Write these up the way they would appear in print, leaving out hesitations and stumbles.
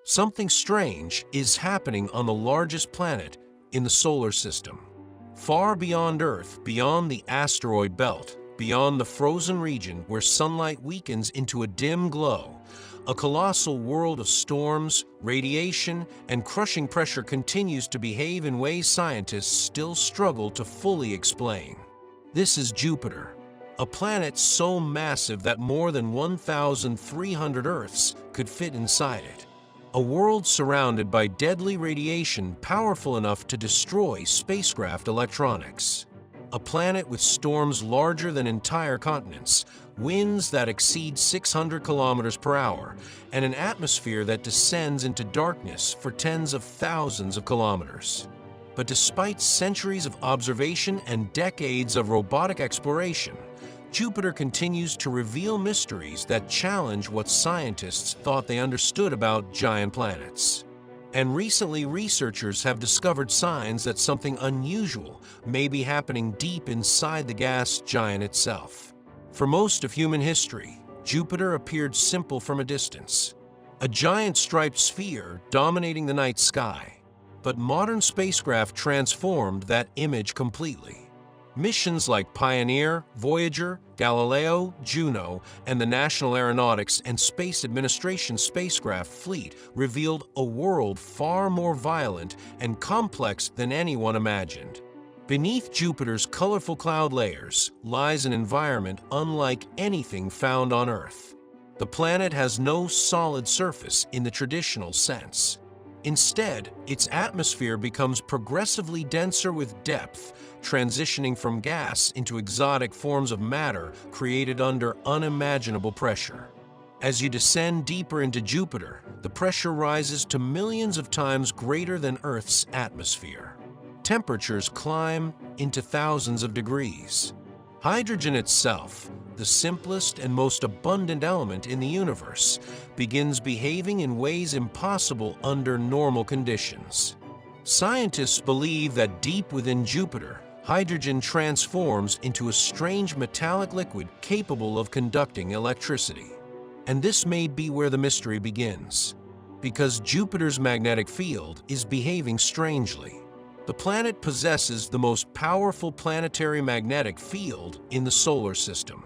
Something strange is happening on the largest planet in the solar system. Far beyond Earth, beyond the asteroid belt, beyond the frozen region where sunlight weakens into a dim glow, a colossal world of storms, radiation, and crushing pressure continues to behave in ways scientists still struggle to fully explain. This is Jupiter, a planet so massive that more than 1,300 Earths could fit inside it. A world surrounded by deadly radiation powerful enough to destroy spacecraft electronics. A planet with storms larger than entire continents, winds that exceed 600 kilometers per hour, and an atmosphere that descends into darkness for tens of thousands of kilometers. But despite centuries of observation and decades of robotic exploration, Jupiter continues to reveal mysteries that challenge what scientists thought they understood about giant planets. And recently, researchers have discovered signs that something unusual may be happening deep inside the gas giant itself. For most of human history, Jupiter appeared simple from a distance, a giant striped sphere dominating the night sky. But modern spacecraft transformed that image completely. Missions like Pioneer, Voyager, Galileo, Juno, and the National Aeronautics and Space Administration spacecraft fleet revealed a world far more violent and complex than anyone imagined. Beneath Jupiter's colorful cloud layers lies an environment unlike anything found on Earth. The planet has no solid surface in the traditional sense. Instead, its atmosphere becomes progressively denser with depth, transitioning from gas into exotic forms of matter created under unimaginable pressure. As you descend deeper into Jupiter, the pressure rises to millions of times greater than Earth's atmosphere. Temperatures climb into thousands of degrees. Hydrogen itself, the simplest and most abundant element in the universe, begins behaving in ways impossible under normal conditions. Scientists believe that deep within Jupiter, hydrogen transforms into a strange metallic liquid capable of conducting electricity. And this may be where the mystery begins, because Jupiter's magnetic field is behaving strangely. The planet possesses the most powerful planetary magnetic field in the solar system.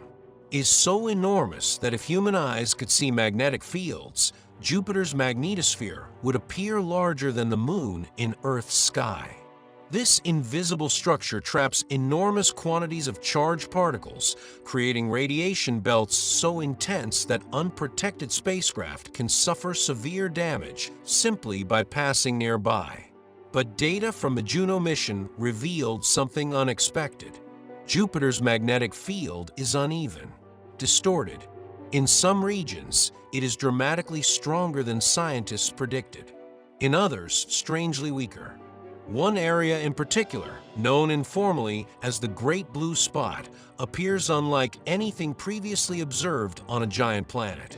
It is so enormous that if human eyes could see magnetic fields, Jupiter's magnetosphere would appear larger than the Moon in Earth's sky. This invisible structure traps enormous quantities of charged particles, creating radiation belts so intense that unprotected spacecraft can suffer severe damage simply by passing nearby. But data from the Juno mission revealed something unexpected. Jupiter's magnetic field is uneven, distorted. In some regions, it is dramatically stronger than scientists predicted. In others, strangely weaker. One area in particular, known informally as the Great Blue Spot, appears unlike anything previously observed on a giant planet.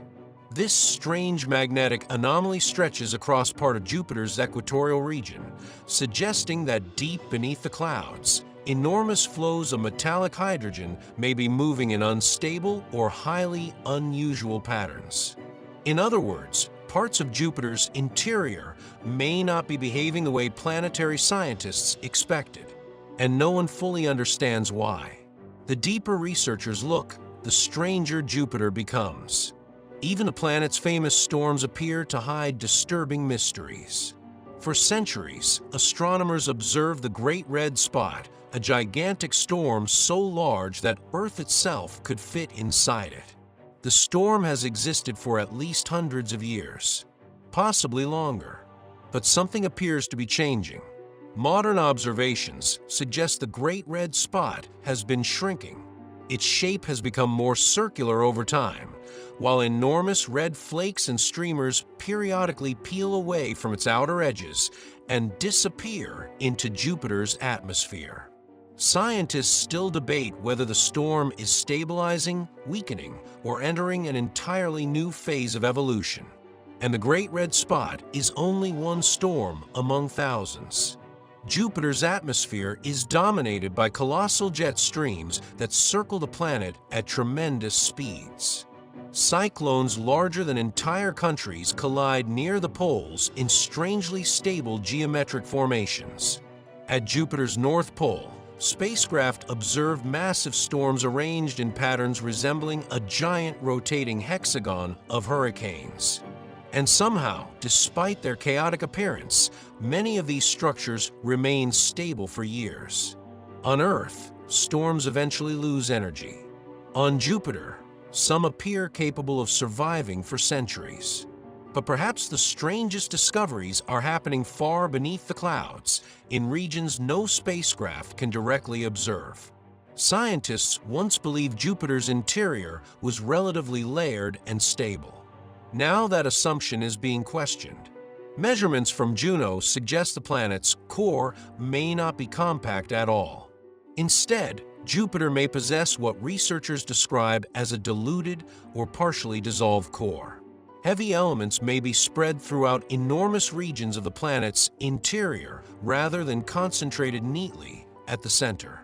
This strange magnetic anomaly stretches across part of Jupiter's equatorial region, suggesting that deep beneath the clouds, enormous flows of metallic hydrogen may be moving in unstable or highly unusual patterns. In other words, parts of Jupiter's interior may not be behaving the way planetary scientists expected, and no one fully understands why. The deeper researchers look, the stranger Jupiter becomes. Even the planet's famous storms appear to hide disturbing mysteries. For centuries, astronomers observed the Great Red Spot, a gigantic storm so large that Earth itself could fit inside it. The storm has existed for at least hundreds of years, possibly longer. But something appears to be changing. Modern observations suggest the Great Red Spot has been shrinking. Its shape has become more circular over time, while enormous red flakes and streamers periodically peel away from its outer edges and disappear into Jupiter's atmosphere. Scientists still debate whether the storm is stabilizing, weakening, or entering an entirely new phase of evolution. And the Great Red Spot is only one storm among thousands. Jupiter's atmosphere is dominated by colossal jet streams that circle the planet at tremendous speeds. Cyclones larger than entire countries collide near the poles in strangely stable geometric formations. At Jupiter's North Pole, spacecraft observed massive storms arranged in patterns resembling a giant rotating hexagon of hurricanes. And somehow, despite their chaotic appearance, many of these structures remain stable for years. On Earth, storms eventually lose energy. On Jupiter, some appear capable of surviving for centuries. But perhaps the strangest discoveries are happening far beneath the clouds, in regions no spacecraft can directly observe. Scientists once believed Jupiter's interior was relatively layered and stable. Now that assumption is being questioned. Measurements from Juno suggest the planet's core may not be compact at all. Instead, Jupiter may possess what researchers describe as a diluted or partially dissolved core. Heavy elements may be spread throughout enormous regions of the planet's interior rather than concentrated neatly at the center.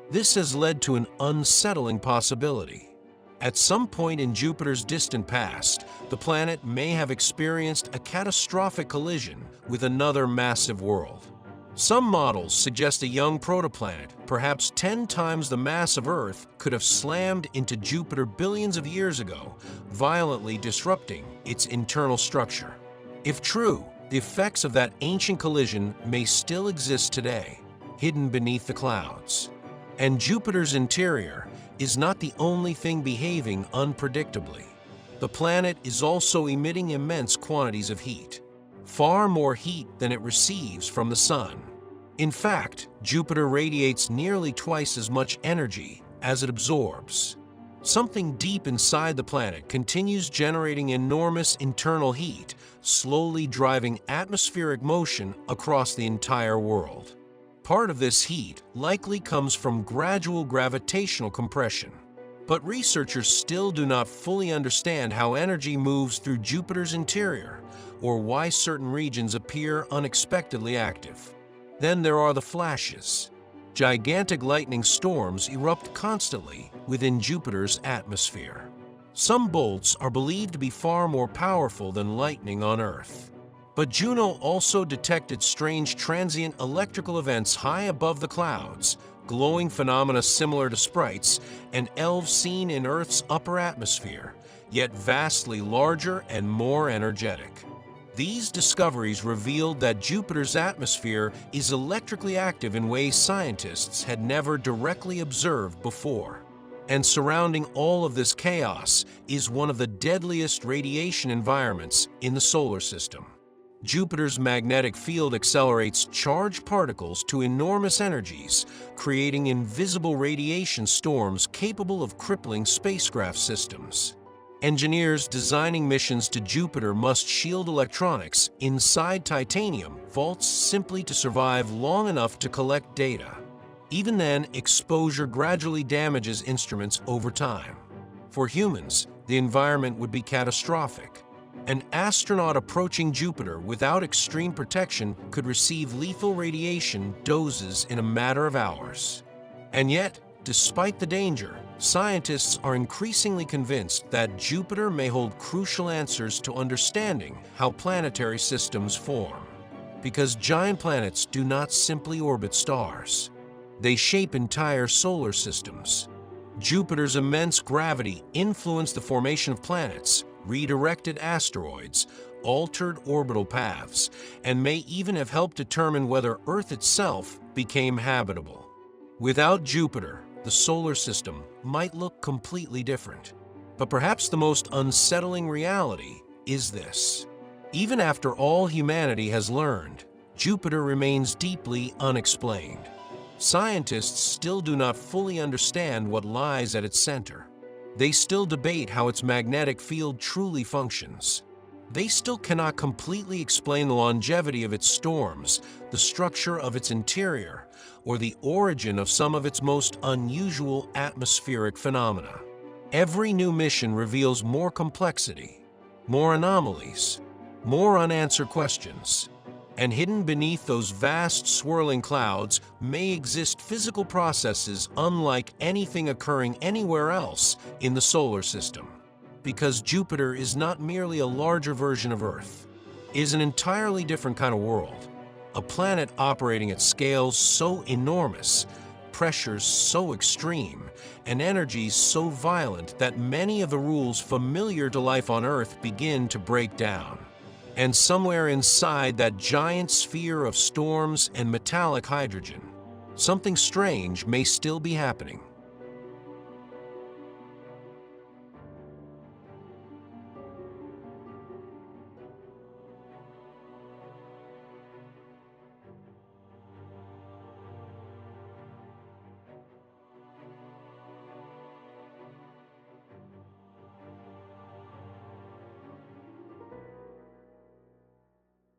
This has led to an unsettling possibility. At some point in Jupiter's distant past, the planet may have experienced a catastrophic collision with another massive world. Some models suggest a young protoplanet, perhaps 10 times the mass of Earth, could have slammed into Jupiter billions of years ago, violently disrupting its internal structure. If true, the effects of that ancient collision may still exist today, hidden beneath the clouds. And Jupiter's interior is not the only thing behaving unpredictably. The planet is also emitting immense quantities of heat, far more heat than it receives from the Sun. In fact, Jupiter radiates nearly twice as much energy as it absorbs. Something deep inside the planet continues generating enormous internal heat, slowly driving atmospheric motion across the entire world. Part of this heat likely comes from gradual gravitational compression. But researchers still do not fully understand how energy moves through Jupiter's interior, or why certain regions appear unexpectedly active. Then there are the flashes. Gigantic lightning storms erupt constantly within Jupiter's atmosphere. Some bolts are believed to be far more powerful than lightning on Earth. But Juno also detected strange transient electrical events high above the clouds, glowing phenomena similar to sprites, and elves seen in Earth's upper atmosphere, yet vastly larger and more energetic. These discoveries revealed that Jupiter's atmosphere is electrically active in ways scientists had never directly observed before. And surrounding all of this chaos is one of the deadliest radiation environments in the solar system. Jupiter's magnetic field accelerates charged particles to enormous energies, creating invisible radiation storms capable of crippling spacecraft systems. Engineers designing missions to Jupiter must shield electronics inside titanium vaults simply to survive long enough to collect data. Even then, exposure gradually damages instruments over time. For humans, the environment would be catastrophic. An astronaut approaching Jupiter without extreme protection could receive lethal radiation doses in a matter of hours. And yet, despite the danger, scientists are increasingly convinced that Jupiter may hold crucial answers to understanding how planetary systems form. Because giant planets do not simply orbit stars. They shape entire solar systems. Jupiter's immense gravity influenced the formation of planets, redirected asteroids, altered orbital paths, and may even have helped determine whether Earth itself became habitable. Without Jupiter, the solar system might look completely different. But perhaps the most unsettling reality is this. Even after all humanity has learned, Jupiter remains deeply unexplained. Scientists still do not fully understand what lies at its center. They still debate how its magnetic field truly functions. They still cannot completely explain the longevity of its storms, the structure of its interior, or the origin of some of its most unusual atmospheric phenomena. Every new mission reveals more complexity, more anomalies, more unanswered questions. And hidden beneath those vast swirling clouds may exist physical processes unlike anything occurring anywhere else in the solar system. because Jupiter is not merely a larger version of Earth. It is an entirely different kind of world, a planet operating at scales so enormous, pressures so extreme, and energies so violent that many of the rules familiar to life on Earth begin to break down. And somewhere inside that giant sphere of storms and metallic hydrogen, something strange may still be happening.